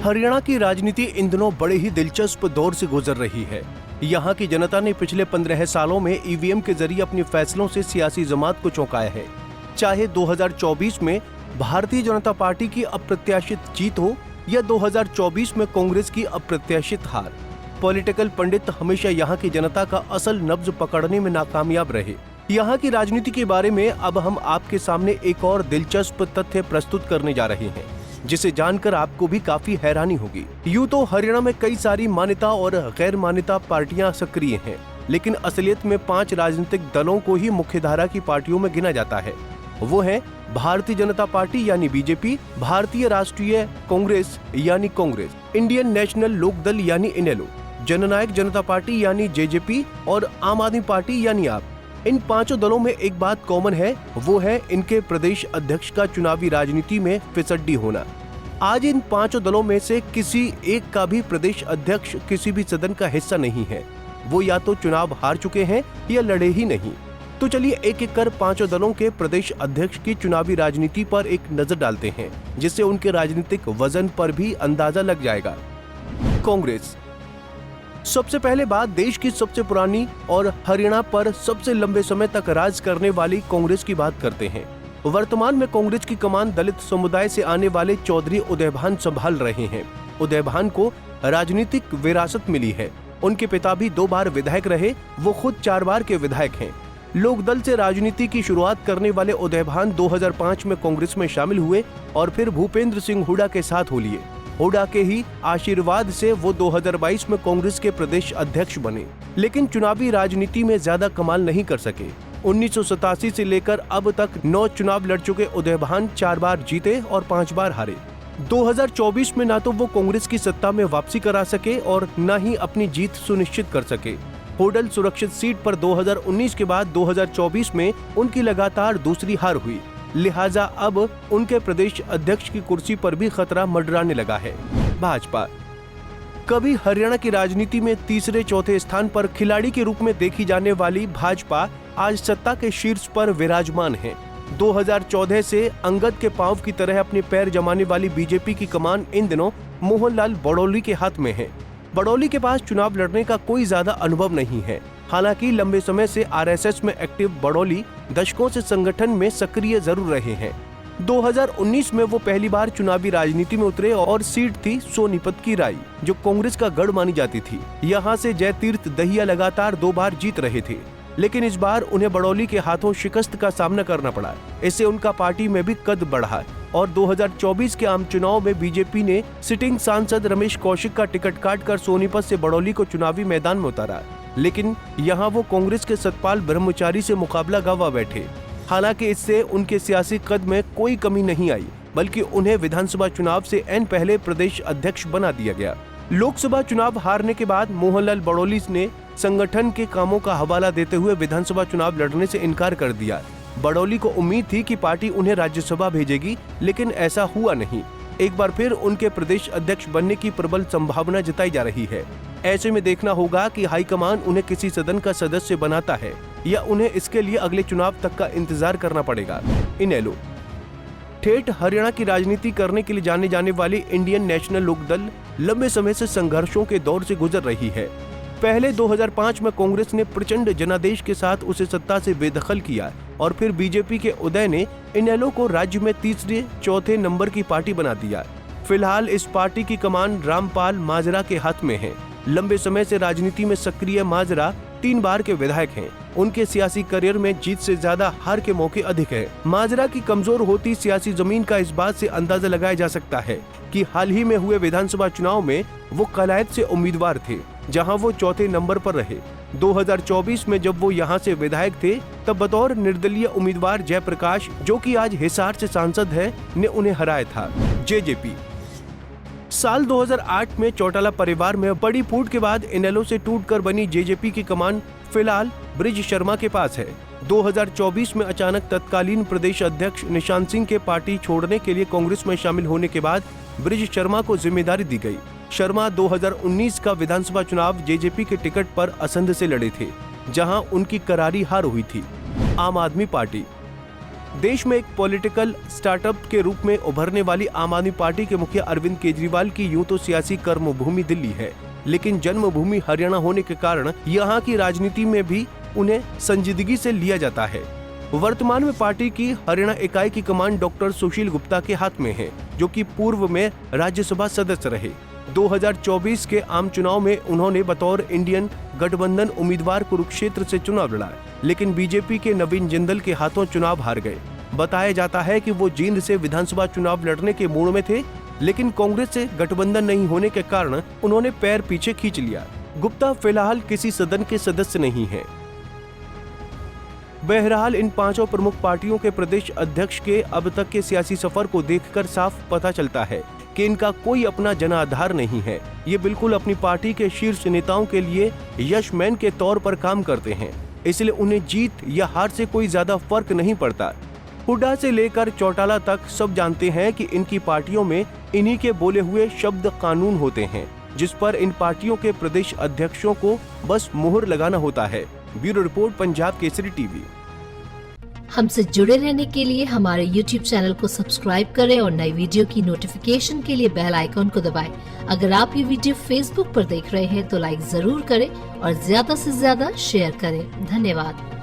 हरियाणा की राजनीति इन दिनों बड़े ही दिलचस्प दौर से गुजर रही है। यहाँ की जनता ने पिछले 15 सालों में ईवीएम के जरिए अपने फैसलों से सियासी जमात को चौंकाया है। चाहे 2024 में भारतीय जनता पार्टी की अप्रत्याशित जीत हो या 2024 में कांग्रेस की अप्रत्याशित हार, पॉलिटिकल पंडित हमेशा यहाँ की जनता का असल नब्ज पकड़ने में नाकामयाब रहे। यहाँ की राजनीति के बारे में अब हम आपके सामने एक और दिलचस्प तथ्य प्रस्तुत करने जा रहे हैं, जिसे जानकर आपको भी काफी हैरानी होगी। यूं तो हरियाणा में कई सारी मान्यता और गैर मान्यता पार्टियां सक्रिय हैं, लेकिन असलियत में 5 राजनीतिक दलों को ही मुख्यधारा की पार्टियों में गिना जाता है। वो है भारतीय जनता पार्टी यानी बीजेपी, भारतीय राष्ट्रीय कांग्रेस यानी कांग्रेस, इंडियन नेशनल लोकदल यानी इनेलो, जननायक जनता पार्टी यानी जेजेपी और आम आदमी पार्टी यानी आप। इन 5 दलों में एक बात कॉमन है, वो है इनके प्रदेश अध्यक्ष का चुनावी राजनीति में फिसड्डी होना। आज इन 5 दलों में से किसी एक का भी प्रदेश अध्यक्ष किसी भी सदन का हिस्सा नहीं है। वो या तो चुनाव हार चुके हैं या लड़े ही नहीं। तो चलिए एक एक कर 5 दलों के प्रदेश अध्यक्ष की चुनावी राजनीति पर एक नजर डालते हैं, जिससे उनके राजनीतिक वजन पर भी अंदाजा लग जाएगा। कांग्रेस। सबसे पहले बात देश की सबसे पुरानी और हरियाणा पर सबसे लंबे समय तक राज करने वाली कांग्रेस की बात करते हैं। वर्तमान में कांग्रेस की कमान दलित समुदाय से आने वाले चौधरी उदयभान संभाल रहे हैं। उदयभान को राजनीतिक विरासत मिली है। उनके पिता भी 2 बार विधायक रहे, वो खुद 4 बार के विधायक हैं। लोकदल से राजनीति की शुरुआत करने वाले उदयभान 2005 में कांग्रेस में शामिल हुए और फिर भूपेंद्र सिंह हुड्डा के साथ हो लिए। हुड्डा के ही आशीर्वाद से वो 2022 में कांग्रेस के प्रदेश अध्यक्ष बने, लेकिन चुनावी राजनीति में ज्यादा कमाल नहीं कर सके। 1987 से लेकर अब तक 9 चुनाव लड़ चुके उदयभान 4 बार जीते और 5 बार हारे। 2024 में ना तो वो कांग्रेस की सत्ता में वापसी करा सके और न ही अपनी जीत सुनिश्चित कर सके। होडल सुरक्षित सीट पर 2019 के बाद 2024 में उनकी लगातार दूसरी हार हुई, लिहाजा अब उनके प्रदेश अध्यक्ष की कुर्सी पर भी खतरा मंडराने लगा है। भाजपा। कभी हरियाणा की राजनीति में तीसरे चौथे स्थान पर खिलाड़ी के रूप में देखी जाने वाली भाजपा आज सत्ता के शीर्ष पर विराजमान है। 2014 से अंगद के पांव की तरह अपने पैर जमाने वाली बीजेपी की कमान इन दिनों मोहनलाल बड़ौली के हाथ में है। बड़ौली के पास चुनाव लड़ने का कोई ज्यादा अनुभव नहीं है। हालांकि लंबे समय से आरएसएस में एक्टिव बड़ौली दशकों से संगठन में सक्रिय जरूर रहे हैं। 2019 में वो पहली बार चुनावी राजनीति में उतरे और सीट थी सोनीपत की राई, जो कांग्रेस का गढ़ मानी जाती थी। यहाँ से जयतीर्थ दहिया लगातार 2 बार जीत रहे थे, लेकिन इस बार उन्हें बड़ौली के हाथों शिकस्त का सामना करना पड़ा। इससे उनका पार्टी में भी कद बढ़ा और 2024 के आम चुनाव में बीजेपी ने सिटिंग सांसद रमेश कौशिक का टिकट काटकर सोनीपत से बड़ौली को चुनावी मैदान में उतारा, लेकिन यहाँ वो कांग्रेस के सतपाल ब्रह्मचारी से मुकाबला गंवा बैठे। हालांकि इससे उनके सियासी कद में कोई कमी नहीं आई, बल्कि उन्हें विधानसभा चुनाव से ऐन पहले प्रदेश अध्यक्ष बना दिया गया। लोकसभा चुनाव हारने के बाद मोहनलाल बड़ौली ने संगठन के कामों का हवाला देते हुए विधानसभा चुनाव लड़ने से इनकार कर दिया। बड़ौली को उम्मीद थी कि पार्टी उन्हें राज्यसभा भेजेगी, लेकिन ऐसा हुआ नहीं। एक बार फिर उनके प्रदेश अध्यक्ष बनने की प्रबल संभावना जताई जा रही है। ऐसे में देखना होगा कि हाईकमान उन्हें किसी सदन का सदस्य बनाता है या उन्हें इसके लिए अगले चुनाव तक का इंतजार करना पड़ेगा। इनेलो। ठेठ हरियाणा की राजनीति करने के लिए जाने जाने वाली इंडियन नेशनल लोकदल लंबे समय से संघर्षों के दौर से गुजर रही है। पहले 2005 में कांग्रेस ने प्रचंड जनादेश के साथ उसे सत्ता से बेदखल किया और फिर बीजेपी के उदय ने इनेलो को राज्य में तीसरे चौथे नंबर की पार्टी बना दिया। फिलहाल इस पार्टी की कमान रामपाल माजरा के हाथ में है। लंबे समय से राजनीति में सक्रिय माजरा 3 बार के विधायक हैं। उनके सियासी करियर में जीत से ज्यादा हार के मौके अधिक है। माजरा की कमजोर होती सियासी जमीन का इस बात से अंदाजा लगाया जा सकता है कि हाल ही में हुए विधानसभा चुनाव में वो कलायत से उम्मीदवार थे, जहां वो चौथे नंबर पर रहे। 2024 में जब वो यहां से विधायक थे, तब बतौर निर्दलीय उम्मीदवार जयप्रकाश, जो कि आज हिसार से सांसद है, ने उन्हें हराया था। जेजेपी। साल 2008 में चौटाला परिवार में बड़ी फूट के बाद इनेलो से टूटकर बनी जेजेपी की कमान फिलहाल ब्रिज शर्मा के पास है। 2024 में अचानक तत्कालीन प्रदेश अध्यक्ष निशांत सिंह के पार्टी छोड़ने के लिए कांग्रेस में शामिल होने के बाद ब्रिज शर्मा को जिम्मेदारी दी गई। शर्मा 2019 का विधानसभा चुनाव जेजेपी के टिकट पर असंध से लड़े थे, जहां उनकी करारी हार हुई थी। आम आदमी पार्टी। देश में एक पॉलिटिकल स्टार्टअप के रूप में उभरने वाली आम आदमी पार्टी के मुखिया अरविंद केजरीवाल की यूं तो सियासी कर्मभूमि दिल्ली है, लेकिन जन्मभूमि हरियाणा होने के कारण यहाँ की राजनीति में भी उन्हें संजीदगी से लिया जाता है। वर्तमान में पार्टी की हरियाणा इकाई की कमान डॉक्टर सुशील गुप्ता के हाथ में है, जो कि पूर्व में राज्यसभा सदस्य रहे। 2024 के आम चुनाव में उन्होंने बतौर इंडियन गठबंधन उम्मीदवार कुरुक्षेत्र से चुनाव लड़ा, लेकिन बीजेपी के नवीन जिंदल के हाथों चुनाव हार गए। बताया जाता है कि वो जींद से विधानसभा चुनाव लड़ने के मूड में थे, लेकिन कांग्रेस से गठबंधन नहीं होने के कारण उन्होंने पैर पीछे खींच लिया। गुप्ता फिलहाल किसी सदन के सदस्य नहीं है। बहरहाल इन पांचों प्रमुख पार्टियों के प्रदेश अध्यक्ष के अब तक के सियासी सफर को देखकर साफ पता चलता है कि इनका कोई अपना जनाधार नहीं है। ये बिल्कुल अपनी पार्टी के शीर्ष नेताओं के लिए यशमैन के तौर पर काम करते हैं, इसलिए उन्हें जीत या हार से कोई ज्यादा फर्क नहीं पड़ता। हुड्डा से लेकर चौटाला तक सब जानते हैं कि इनकी पार्टियों में इन्हीं के बोले हुए शब्द कानून होते हैं, जिस पर इन पार्टियों के प्रदेश अध्यक्षों को बस मुहर लगाना होता है। Bureau report, Punjab Kesari TV. हमसे जुड़े रहने के लिए हमारे YouTube चैनल को सब्सक्राइब करें और नई वीडियो की नोटिफिकेशन के लिए बेल आइकॉन को दबाएं। अगर आप ये वीडियो Facebook पर देख रहे हैं तो लाइक जरूर करें और ज्यादा से ज्यादा शेयर करें। धन्यवाद।